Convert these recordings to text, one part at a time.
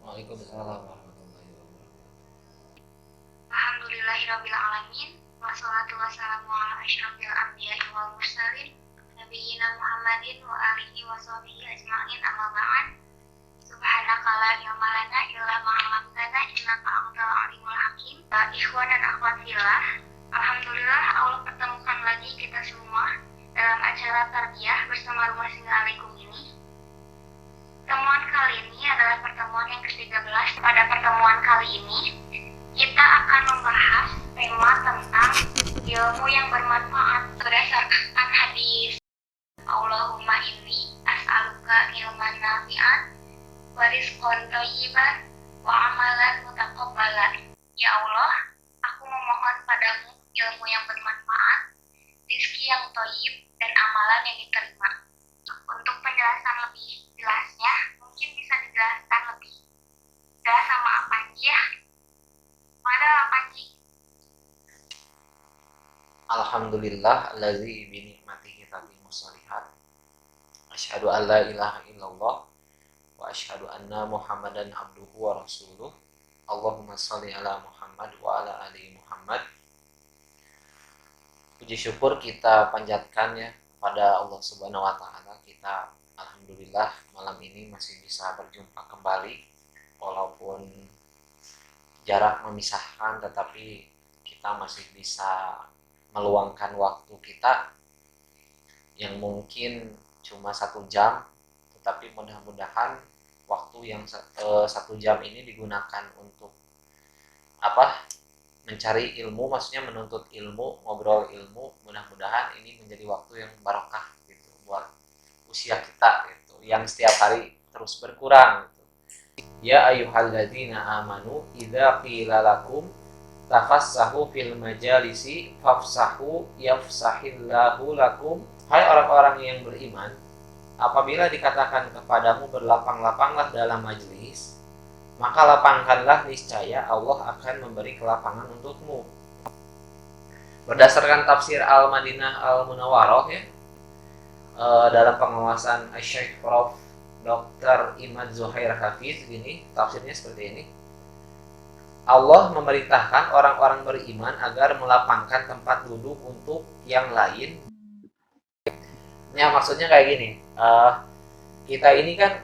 Waalaikumsalam warahmatullahi wabarakatuh. Alhamdulillahirabbil alamin wassalatu wassalamu ala asyrofil anbiya'i wal mursalin nabiyina Muhammadin wa alihi wa sahbihi ajma'in amma ba'd. Subhanaka la ilma lana illa ma 'allamtana innaka antal alimul hakim. Ikhwan dan akhwat fillah, alhamdulillah Allah pertemukan lagi kita semua dalam acara tarbiyah bersama Rumah Singgah Alaikum ini. Pertemuan kali ini adalah pertemuan yang ke-13. Pada pertemuan kali ini kita akan membahas tema tentang ilmu yang bermanfaat berdasarkan hadis Allahumma inni as'aluka ilman nafi'an wa rizqan thayyiban wa amalan mutaqabbalan. Ya Allah, aku memohon padamu ilmu yang bermanfaat, rizki yang thayyib, dan amalan yang diterima. Untuk penjelasan lebih jelasnya, mungkin bisa dijelaskan lebih jelas sama Panji ya. Mana Panji? Alhamdulillah allazi bi ni'matihi tatimmu shalihat. Asyhadu an la ilaha illallah wa asyhadu anna Muhammadan abduhu wa rasuluh. Allahumma shalli ala Muhammad wa ala ali Muhammad. Puji syukur kita panjatkan ya kepada Allah Subhanahu wa taala. Kita alhamdulillah malam ini masih bisa berjumpa kembali walaupun jarak memisahkan, tetapi kita masih bisa meluangkan waktu kita yang mungkin cuma 1 jam, tetapi mudah-mudahan waktu yang 1 jam ini digunakan untuk apa? Mencari ilmu, maksudnya menuntut ilmu, ngobrol ilmu. Mudah-mudahan ini menjadi waktu yang barokah gitu buat usia kita gitu, yang setiap hari terus berkurang gitu. Ya ayyuhalladzina amanu idza qila lakum tafassahu fil majalisi fafsahu yafsahillahu lakum. Hai orang-orang yang beriman, apabila dikatakan kepadamu berlapang-lapanglah dalam majelis, maka lapangkanlah, niscaya Allah akan memberi kelapangan untukmu. Berdasarkan tafsir Al-Madinah Al-Munawwarah ya, dalam pengawasan Syekh Prof. Dr. Imad Zuhair Hafiz, gini tafsirnya seperti ini. Allah memerintahkan orang-orang beriman agar melapangkan tempat duduk untuk yang lain. Ya maksudnya kayak gini, kita ini kan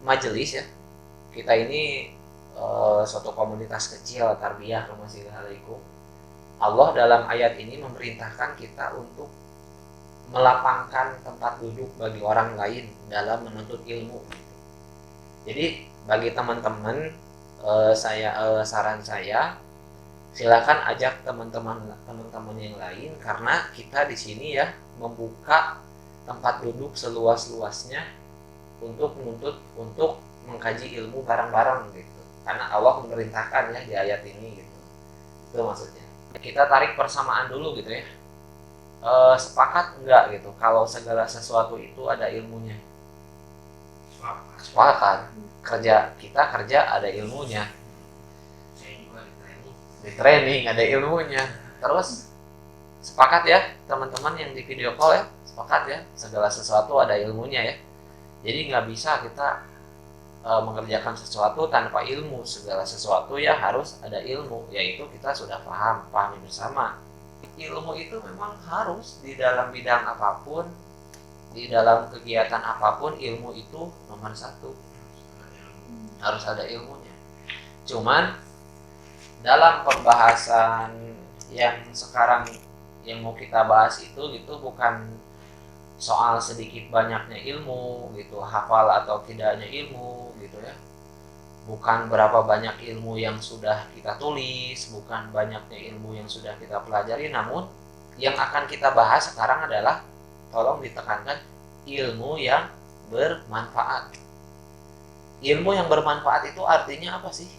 majelis ya, kita ini suatu komunitas kecil tarbiyah Rumah Singgah Alaikum. Allah dalam ayat ini memerintahkan kita untuk melapangkan tempat duduk bagi orang lain dalam menuntut ilmu. Jadi bagi teman-teman, saran saya silakan ajak teman-teman yang lain, karena kita di sini ya membuka tempat duduk seluas-luasnya untuk mengkaji ilmu bareng-bareng gitu. Karena Allah memerintahkan ya di ayat ini gitu. Itu maksudnya. Kita tarik persamaan dulu gitu ya. Sepakat enggak gitu kalau segala sesuatu itu ada ilmunya? Sepakat. Kita kerja ada ilmunya. Di training ada ilmunya. Terus sepakat ya teman-teman yang di video call ya, sepakat ya segala sesuatu ada ilmunya ya. Jadi nggak bisa kita mengerjakan sesuatu tanpa ilmu. Segala sesuatu ya harus ada ilmu, yaitu kita sudah pahami bersama. Ilmu itu memang harus di dalam bidang apapun, di dalam kegiatan apapun, ilmu itu nomor 1. Harus ada ilmunya. Cuman dalam pembahasan yang sekarang yang mau kita bahas itu gitu bukan soal sedikit banyaknya ilmu gitu, hafal atau tidaknya ilmu gitu ya. Bukan berapa banyak ilmu yang sudah kita tulis, bukan banyaknya ilmu yang sudah kita pelajari, namun yang akan kita bahas sekarang adalah, tolong ditekankan, ilmu yang bermanfaat. Ilmu yang bermanfaat itu artinya apa sih?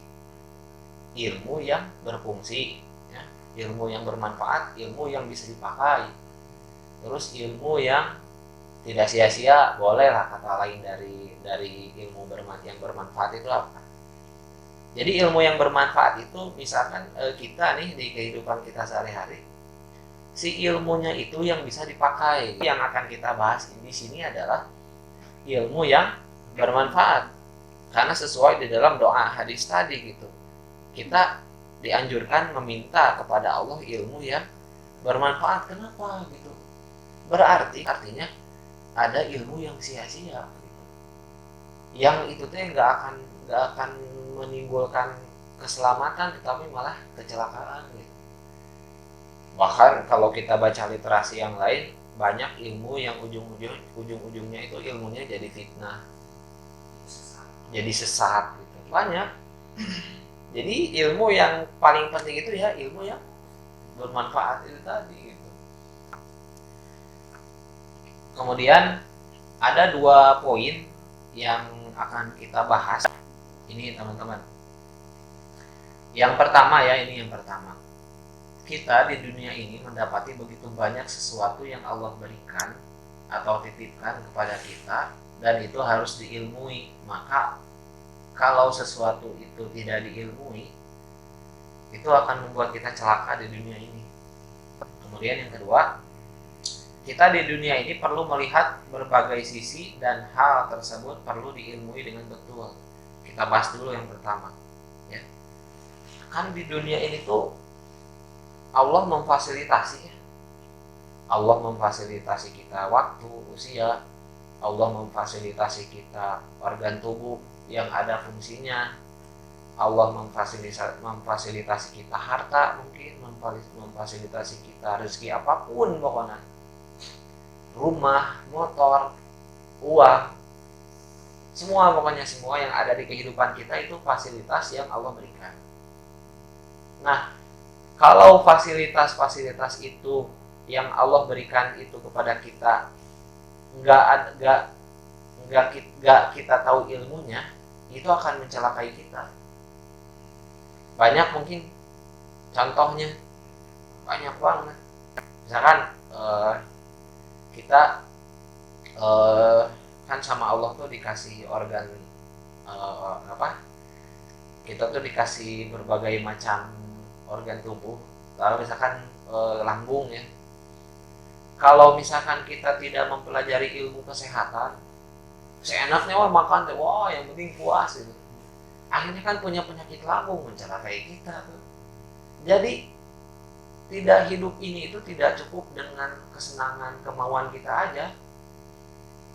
Ilmu yang berfungsi ya. Ilmu yang bermanfaat, ilmu yang bisa dipakai. Terus ilmu yang tidak sia-sia, boleh lah kata lain dari ilmu yang bermanfaat itu apa? Jadi ilmu yang bermanfaat itu misalkan kita nih di kehidupan kita sehari-hari, si ilmunya itu yang bisa dipakai. Yang akan kita bahas di sini adalah ilmu yang bermanfaat. Karena sesuai di dalam doa hadis tadi gitu. Kita dianjurkan meminta kepada Allah ilmu yang bermanfaat. Kenapa gitu? Berarti artinya ada ilmu yang sia-sia gitu. Yang itu teh nggak akan menimbulkan keselamatan, tetapi malah kecelakaan gitu. Bahkan kalau kita baca literasi yang lain, banyak ilmu yang ujung-ujungnya itu ilmunya jadi fitnah, jadi sesat gitu. Banyak. Jadi ilmu yang paling penting itu ya ilmu yang bermanfaat itu tadi gitu. Kemudian ada 2 poin yang akan kita bahas ini teman-teman. Yang pertama ya, ini yang pertama. Kita di dunia ini mendapati begitu banyak sesuatu yang Allah berikan atau titipkan kepada kita, dan itu harus diilmui. Maka kalau sesuatu itu tidak diilmui, itu akan membuat kita celaka di dunia ini. Kemudian yang kedua, kita di dunia ini perlu melihat berbagai sisi dan hal tersebut perlu diilmui dengan betul. Kita bahas dulu yang pertama ya. Kan di dunia ini tuh Allah memfasilitasi ya. Allah memfasilitasi kita waktu, usia. Allah memfasilitasi kita organ tubuh yang ada fungsinya. Allah memfasilitasi kita harta, mungkin memfasilitasi kita rezeki apapun pokoknya. Rumah, motor, uang, semua pokoknya semua yang ada di kehidupan kita itu fasilitas yang Allah berikan. Nah, kalau fasilitas-fasilitas itu yang Allah berikan itu kepada kita nggak kita tahu ilmunya, itu akan mencelakai kita. Banyak mungkin contohnya, banyak banget. Misalkan kita kan sama Allah tuh dikasih organ kita tuh dikasih berbagai macam organ tubuh. Lalu misalkan lambung ya. Kalau misalkan kita tidak mempelajari ilmu kesehatan, seenaknya makan deh, wah yang penting puas gitu. Akhirnya kan punya penyakit lambung, mencelakai kita tuh. Jadi tidak, hidup ini itu tidak cukup dengan kesenangan kemauan kita aja.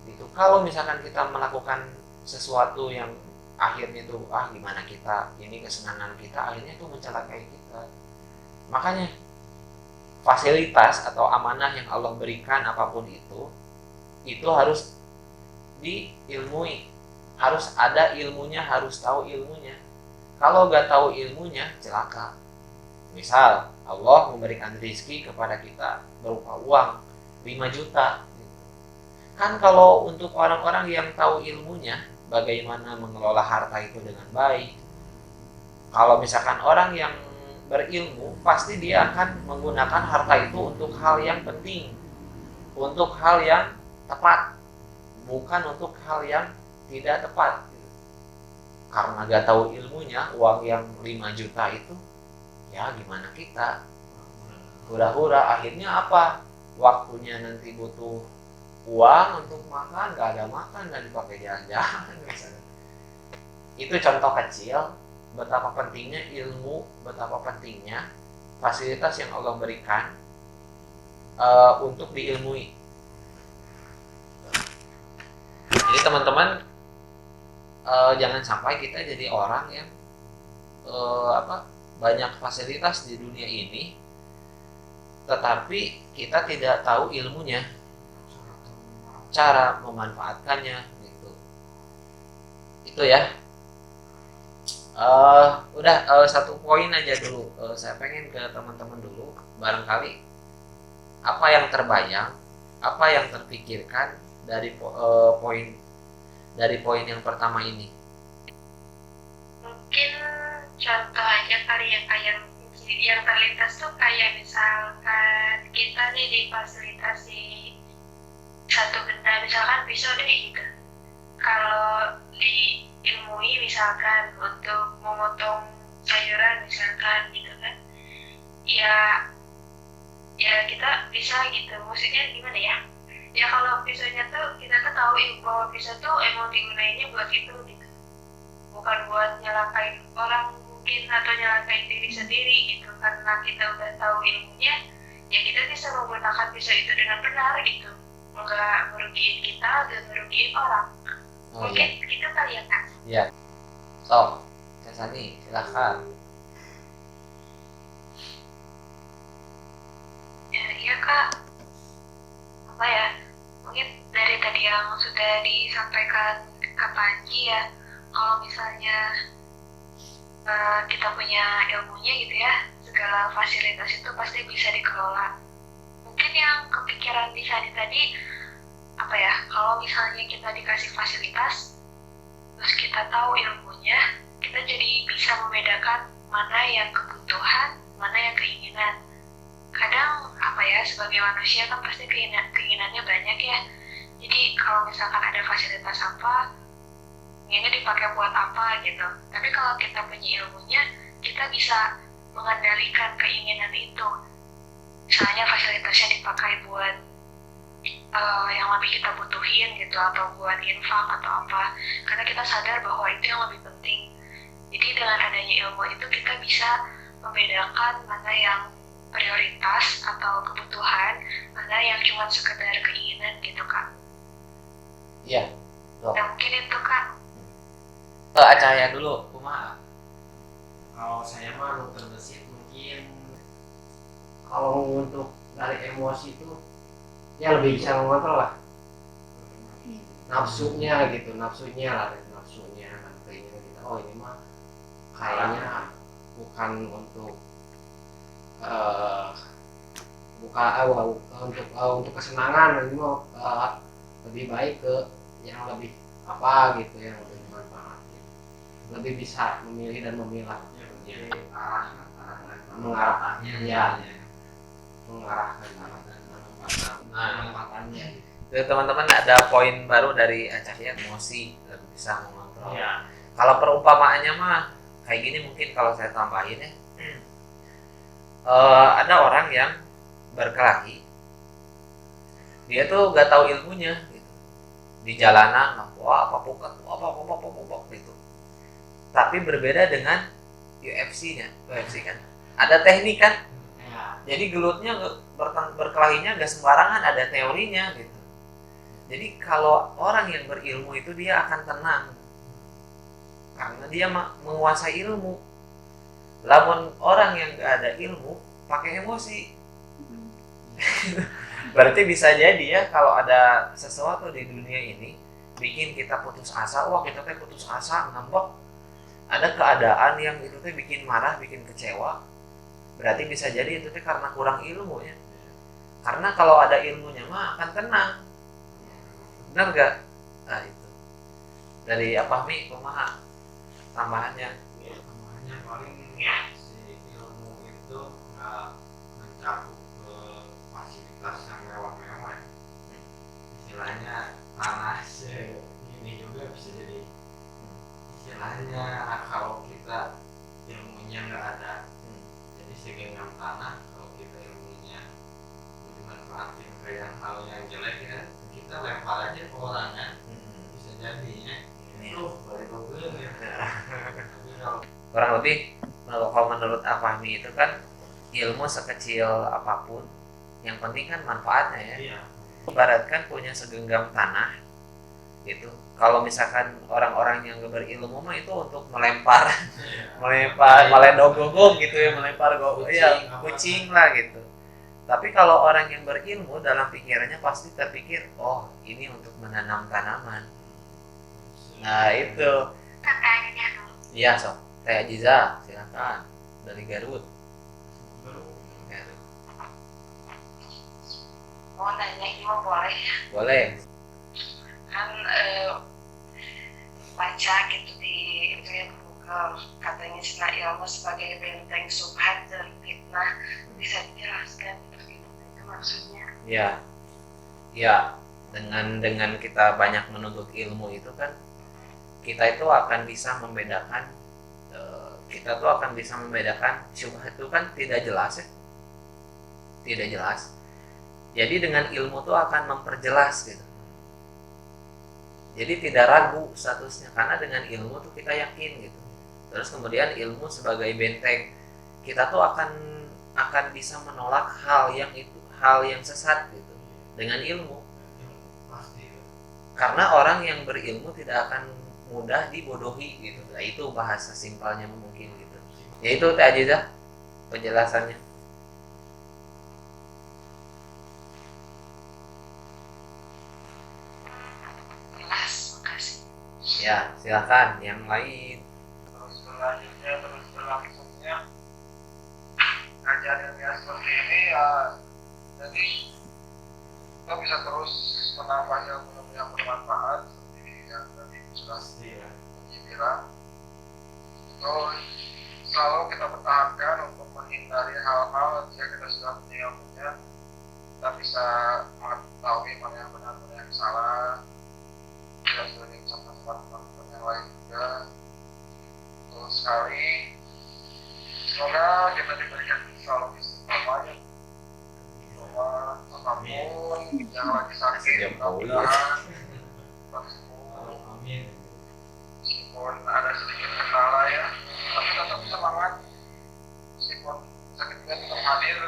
Gitu. Kalau misalkan kita melakukan sesuatu yang akhirnya itu gimana kita, ini kesenangan kita, akhirnya itu mencelakai kita. Makanya fasilitas atau amanah yang Allah berikan apapun itu harus diilmui, harus ada ilmunya, harus tahu ilmunya. Kalau nggak tahu ilmunya, celaka. Misal Allah memberikan rezeki kepada kita berupa uang 5 juta. Kan kalau untuk orang-orang yang tahu ilmunya, bagaimana mengelola harta itu dengan baik. Kalau misalkan orang yang berilmu, pasti dia akan menggunakan harta itu untuk hal yang penting, untuk hal yang tepat, bukan untuk hal yang tidak tepat. Karena gak tahu ilmunya, uang yang 5 juta itu, ya gimana kita? Hura-hura, akhirnya apa? Waktunya nanti butuh uang untuk makan, gak ada makan, dan dipakai jalan-jalan. Itu contoh kecil betapa pentingnya ilmu, betapa pentingnya fasilitas yang Allah berikan untuk diilmui. Jadi teman-teman, jangan sampai kita jadi orang yang banyak fasilitas di dunia ini, tetapi kita tidak tahu ilmunya, cara memanfaatkannya gitu. Itu ya. Satu poin aja dulu. Saya pengen ke teman-teman dulu, barangkali apa yang terbayang, apa yang terpikirkan dari poin yang pertama ini. Mungkin contoh aja kali ya, kayak yang terlintas tuh kayak misalkan kita nih difasilitasi satu benda, misalkan pisau deh gitu. Kalau diilmui misalkan untuk memotong sayuran misalkan gitu kan, ya kita bisa gitu. Maksudnya gimana ya? Ya kalau pisaunya tuh kita tuh tahu bahwa pisau tuh emang digunainnya buat itu gitu. bukan buat nyelakain orang mungkin atau nyelakain diri sendiri gitu. Karena kita udah tahu ilmunya, ya kita bisa menggunakan pisau itu dengan benar gitu, nggak merugiin kita dan merugiin orang. Mungkin itu kali ya Kak. Iya. So, Kak Sani, silahkan. Iya Kak, apa ya, mungkin dari tadi yang sudah disampaikan Kak Panji ya, kalau misalnya kita punya ilmunya gitu ya, segala fasilitas itu pasti bisa dikelola. Mungkin yang kepikiran di Sani tadi, apa ya, kalau misalnya kita dikasih fasilitas, terus kita tahu ilmunya, kita jadi bisa membedakan mana yang kebutuhan, mana yang keinginan. Kadang apa ya, sebagai manusia kan pasti keinginannya banyak ya. Jadi kalau misalkan ada fasilitas apa, ini dipakai buat apa gitu. Tapi kalau kita punya ilmunya, kita bisa mengendalikan keinginan itu. Misalnya fasilitasnya dipakai buat yang lebih kita butuhin gitu, atau buat infak atau apa. Karena kita sadar bahwa itu yang lebih penting. Jadi dengan adanya ilmu itu kita bisa membedakan mana yang prioritas atau kebutuhan, mana yang cuma sekedar keinginan gitu Kak. Iya. Nah mungkin itu Kak. Acaya dulu, kumaha? Kalau saya mah nu terbesit mungkin kalau untuk dari emosi itu ya lebih bisa mengontrol lah nafsunya gitu, nafsunya kan kayaknya kita, oh ini mah kayaknya bukan untuk untuk kesenangan, ini mah lebih baik ke yang lebih apa gitu, yang lebih bermanfaat gitu. Lebih bisa memilih dan memilah mengarahkannya ya, mengarahkan penempatannya. Jadi teman-teman ada poin baru dari Acah ya, emosi dan bisa mengontrol. Ya. Kalau perumpamaannya mah kayak gini, mungkin kalau saya tambahin ya, ada orang yang berkelahi, dia tuh gak tahu ilmunya gitu. Di jalanan, wah apa pukat, apa gitu. Tapi berbeda dengan UFC-nya, UFC kan ada teknik kan. Jadi gelutnya berkelahinya gak sembarangan, ada teorinya gitu. Jadi kalau orang yang berilmu itu dia akan tenang karena dia menguasai ilmu. Lamun orang yang gak ada ilmu pakai emosi, berarti bisa jadi ya kalau ada sesuatu di dunia ini bikin kita putus asa, wah kita teh putus asa, ngambek. Ada keadaan yang itu teh bikin marah, bikin kecewa, berarti bisa jadi itu teh karena kurang ilmu ya. Karena kalau ada ilmunya mah akan tenang. Benar gak? Nah itu dari apa Mi, kumaha tambahannya? Tambahannya paling si ilmu itu nggak mencakup ke fasilitas yang mewah-mewah. Istilahnya tanah segini juga bisa jadi, istilahnya kalau kita ilmunya nggak ada, jadi segenggam tanah, kalau kita ilmunya dimanfaatin ke yang hal yang jelek ya, kita lempar aja ke orang kan, bisa jadi ya. Balik ke ya. Tapi kalau Kurang lebih kalau menurut Afahmi itu kan ilmu sekecil apapun yang penting kan manfaatnya ya. iya, Ibaratkan punya segenggam tanah gitu. Kalau misalkan orang-orang yang berilmu mah itu untuk melempar meledog-gogong gitu ya, melempar kucing lah gitu. Tapi kalau orang yang berilmu dalam pikirannya pasti terpikir, oh ini untuk menanam tanaman. Nah itu. Katanya dulu. Iya sob. Teh Ajiza, silakan dari Garut. Mau nanya Imo boleh ya? Boleh. Kan baca gitu di Google, katanya cina ilmu sebagai benteng subhat dan fitnah. Bisa dijelaskan itu maksudnya? Ya, ya. Dengan kita banyak menuntut ilmu itu kan, kita itu akan bisa membedakan. Kita tuh akan bisa membedakan syubhat itu kan tidak jelas ya, tidak jelas. Jadi dengan ilmu tuh akan memperjelas gitu. Jadi tidak ragu statusnya, karena dengan ilmu tuh kita yakin gitu. Terus kemudian ilmu sebagai benteng, kita tuh akan bisa menolak hal yang sesat gitu dengan ilmu. Pasti. Karena orang yang berilmu tidak akan mudah dibodohi gitu. Nah, itu bahasa simpelnya mungkin gitu. Ya itu Teh Ajizah penjelasannya. Jelas, makasih. Ya, silakan yang lain. Terus berlanjutnya, terus berlangsungnya kajian ilmiah seperti ini ya, jadi kita bisa terus menambah ilmu yang bermanfaat seperti yang tadi sudah dibilang. Terus selalu kita pertahankan untuk menghindari hal-hal jika kita sudah punya ilmunya, kita bisa mengetahui mana yang benar, mana yang salah. Kita sudah diucapkan teman-teman yang lain juga. Betul sekali. Semoga kita diberikan selalu istiqomah ya, bahwa apapun yang lagi sakit mudah-mudahan cepat sembuh. Meskipun ada sedikit kendala ya, tapi tetap semangat. Meskipun sakit juga tetap hadir,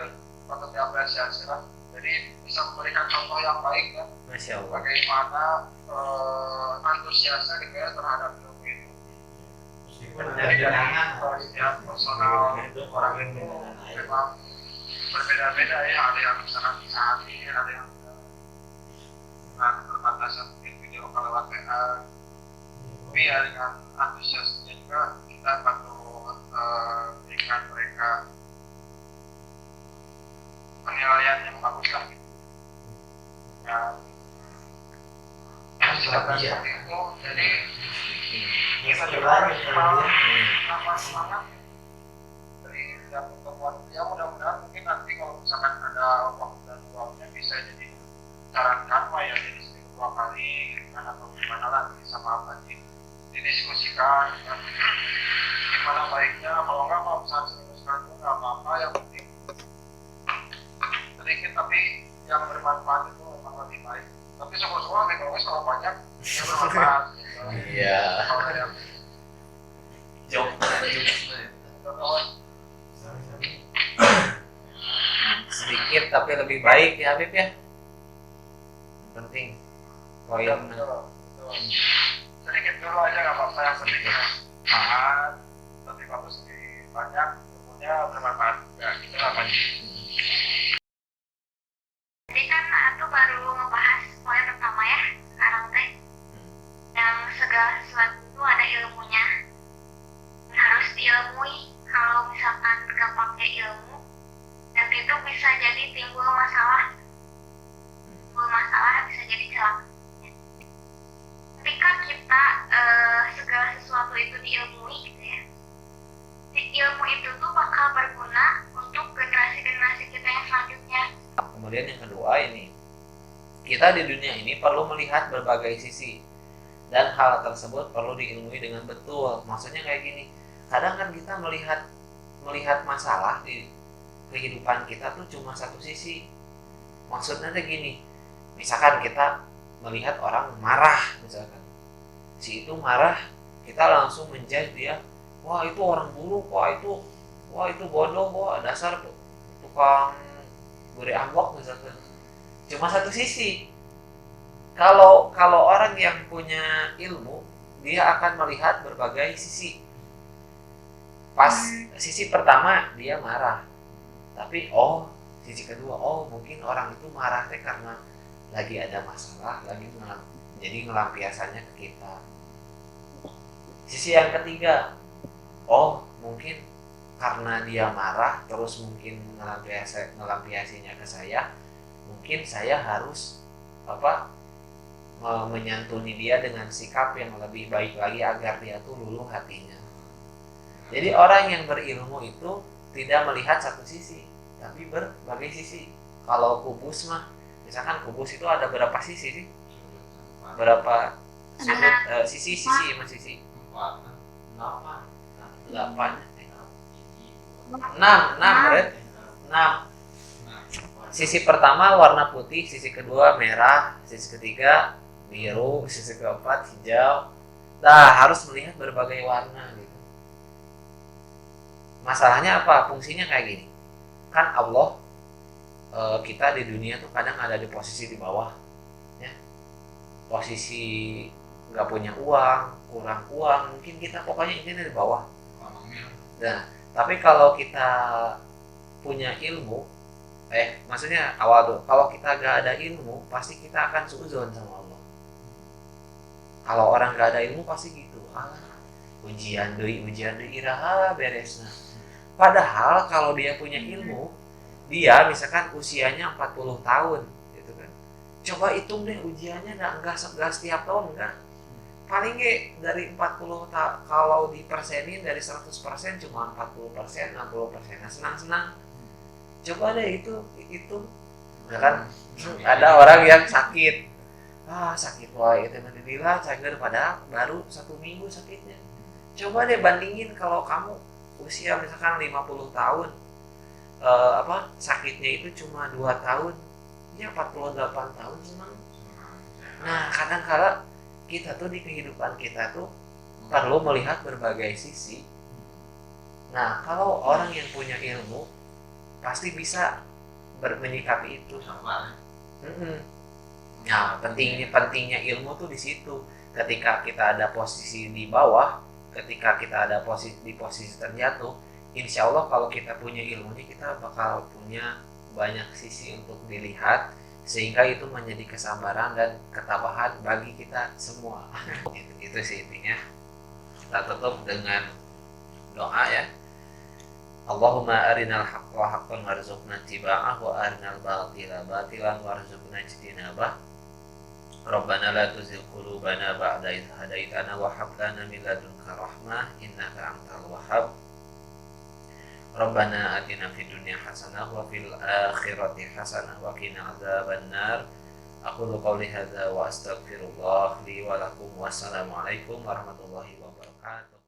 patut diapresiasi lah. Jadi bisa memberikan contoh yang baik ya, Masya Allah. bagaimana antusiasnya gitu ya terhadap ilmu itu. Meskipun Jadi dari ada lihat personal orang itu memang berbeda-beda ya, ada yang sangat bisa hadir, ada yang dengan keterbatasan mungkin video call lewat WA. Tapi ya dengan antusiasnya juga kita patut berikan mereka penilaian yang bagus lah gitu. Ya silakan seperti itu. Jadi kita juga harus tambah semangat dari setiap pertemuan. Ya mudah-mudahan mungkin nanti kalau misalkan ada waktu dan luangnya bisa jadi sarankan lah ya, jadi seminggu 2 kali kan, atau gimana lah sama apa sih didiskusikan ya. Gimana baiknya, kalau enggak kalau misalkan seminggu sekali pun nggak apa-apa, yang penting sedikit tapi yang bermanfaat itu memang lebih baik. Tapi semua lebih bagus kalau banyak yang bermanfaat gitu. Iya. Kalau ada yang Jok. Sedikit tapi lebih baik ya Habib ya. Penting. Poin. sedikit dulu aja nggak apa-apa, yang penting bermanfaat, tapi bagus lebih banyak, ilmunya bermanfaat juga gitu lah Pak. Jadi kan aku baru ngebahas poin pertama ya, sekarang teh yang segala sesuatu itu ada ilmunya, harus diilmui. Kalau misalkan gak pakai ilmu, nanti itu bisa jadi timbul masalah, bisa jadi celaka. Ketika kita segala sesuatu itu diilmui gitu ya, ilmu itu tuh bakal berguna untuk generasi-generasi kita yang selanjutnya. Kemudian yang kedua ini, kita di dunia ini perlu melihat berbagai sisi, dan hal tersebut perlu diilmui dengan betul. Maksudnya kayak gini, kadang kan kita melihat masalah di kehidupan kita tuh cuma satu sisi. Maksudnya tuh gini, misalkan kita melihat orang marah, misalkan si itu marah, kita langsung menjudge dia, wah itu orang buruk, wah itu bodoh, wah dasar tukang beri ambok misalkan. Cuma satu sisi. Kalau orang yang punya ilmu, dia akan melihat berbagai sisi. Pas sisi pertama dia marah, tapi sisi kedua, mungkin orang itu marah karena lagi ada masalah, jadi ngelampiasannya ke kita. Sisi yang ketiga, mungkin karena dia marah terus mungkin ngelampiasinya ke saya, mungkin saya harus menyantuni dia dengan sikap yang lebih baik lagi agar dia tuh luluh hatinya. Jadi orang yang berilmu itu tidak melihat satu sisi, tapi berbagai sisi. Kalau kubus mah, misalkan kubus itu ada berapa sisi sih? Berapa sudut sisi? 8. 6. Sisi pertama warna putih, sisi kedua merah, sisi ketiga biru, sisi keempat hijau. Nah, harus melihat berbagai warna gitu. Masalahnya apa? Fungsinya kayak gini. Kan Allah, kita di dunia tuh kadang ada di posisi di bawah, ya. Posisi nggak punya uang, kurang uang, mungkin kita pokoknya intinya di bawah. Nah, tapi kalau kita punya ilmu, maksudnya awal tuh, kalau kita gak ada ilmu, pasti kita akan suudzon sama Allah. Kalau orang gak ada ilmu pasti gitu, ujian deui iraha beresna. Padahal kalau dia punya ilmu, dia misalkan usianya 40 tahun, gitu kan. Coba hitung deh ujiannya, enggak setiap tahun, enggak. Paling dari 40 kalau dipersenin dari 100% cuma 40%, 60%. Nah, senang-senang. Coba deh itu ya kan, ada orang yang sakit, sakit wae itu nanti bilang cager padahal baru 1 minggu sakitnya. Coba deh bandingin kalau kamu usia misalkan 50 tahun, sakitnya itu cuma 2 tahun, ya 48 tahun senang. Nah, kadang-kala kita tuh di kehidupan kita tuh perlu melihat berbagai sisi. Nah, kalau orang yang punya ilmu pasti bisa menyikapi itu. Nah, pentingnya ilmu tuh di situ. Ketika kita ada posisi di bawah, ketika kita ada di posisi terjatuh, insya Allah kalau kita punya ilmunya kita bakal punya banyak sisi untuk dilihat, sehingga itu menjadi kesabaran dan ketabahan bagi kita semua. Itu sih intinya. Kita tutup dengan doa ya. Allahumma arinal haqqa haqqan warzuqna ittiba'ah wa arinal batila batilan warzuqna ijtinabah. Rabbana la tuzigh qulubana ba'da idh hadaitana wa hab lana min ladunka rahmah innaka antal wahhab. Rabbana atina fid dunya hasanah wa fil akhirati hasanah wa qina adzabannar. Aqulu qawli hadza wa astaghfirullah li wa lakum. Wassalamualaikum warahmatullahi wabarakatuh.